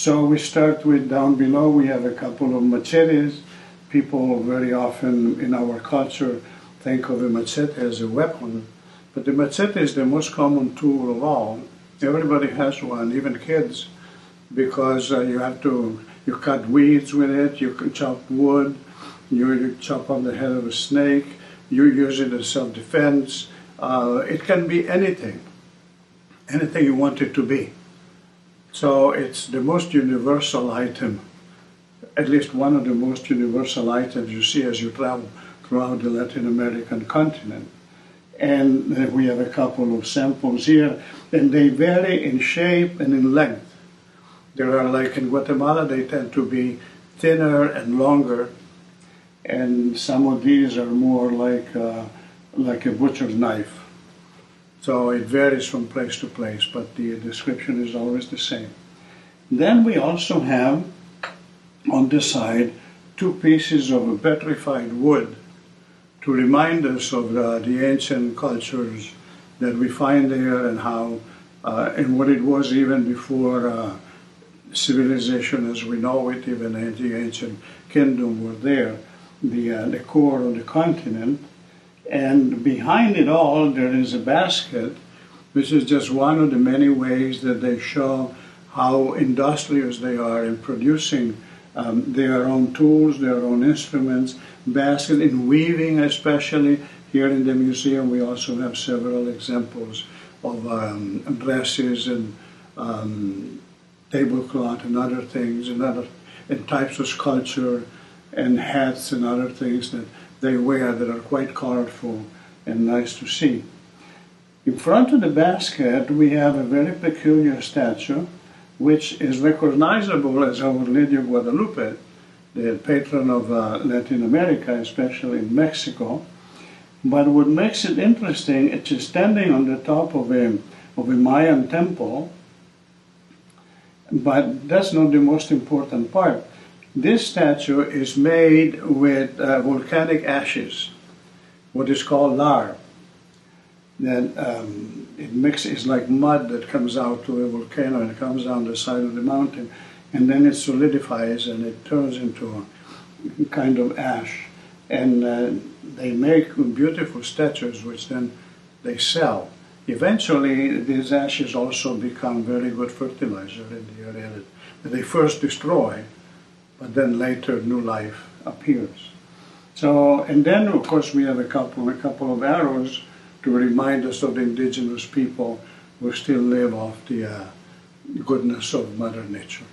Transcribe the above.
So we start with down below, we have a couple of machetes. People very often in our culture think of a machete as a weapon, but the machete is the most common tool of all. Everybody has one, even kids, because you cut weeds with it, you can chop wood, you chop off the head of a snake, you use it as self-defense. It can be anything you want it to be. So it's the most universal item, at least one of the most universal items you see as you travel throughout the Latin American continent. And we have a couple of samples here, and they vary in shape and in length. There are, like in Guatemala, they tend to be thinner and longer, and some of these are more like a butcher's knife. So it varies from place to place, but the description is always the same. Then we also have on the side 2 pieces of petrified wood to remind us of the ancient cultures that we find there and how and what it was even before civilization as we know it, even the ancient kingdom were there, the core of the continent. And behind it all, there is a basket, which is just one of the many ways that they show how industrious they are in producing their own tools, their own instruments, basket, in weaving especially. Here in the museum, we also have several examples of dresses and tablecloth and other things, and types of sculpture and hats and other things that they wear that are quite colorful and nice to see. In front of the basket, we have a very peculiar statue, which is recognizable as Our Lady of Guadalupe, the patron of Latin America, especially in Mexico. But what makes it interesting, it's standing on the top of a Mayan temple, but that's not the most important part. This statue is made with volcanic ashes, what is called lar. That it's like mud that comes out to a volcano and comes down the side of the mountain, and then it solidifies and it turns into a kind of ash. And they make beautiful statues, which then they sell. Eventually, these ashes also become very good fertilizer in the area that they first destroy, but then later new life appears. So, and then of course we have a couple of arrows to remind us of the indigenous people who still live off the goodness of Mother Nature.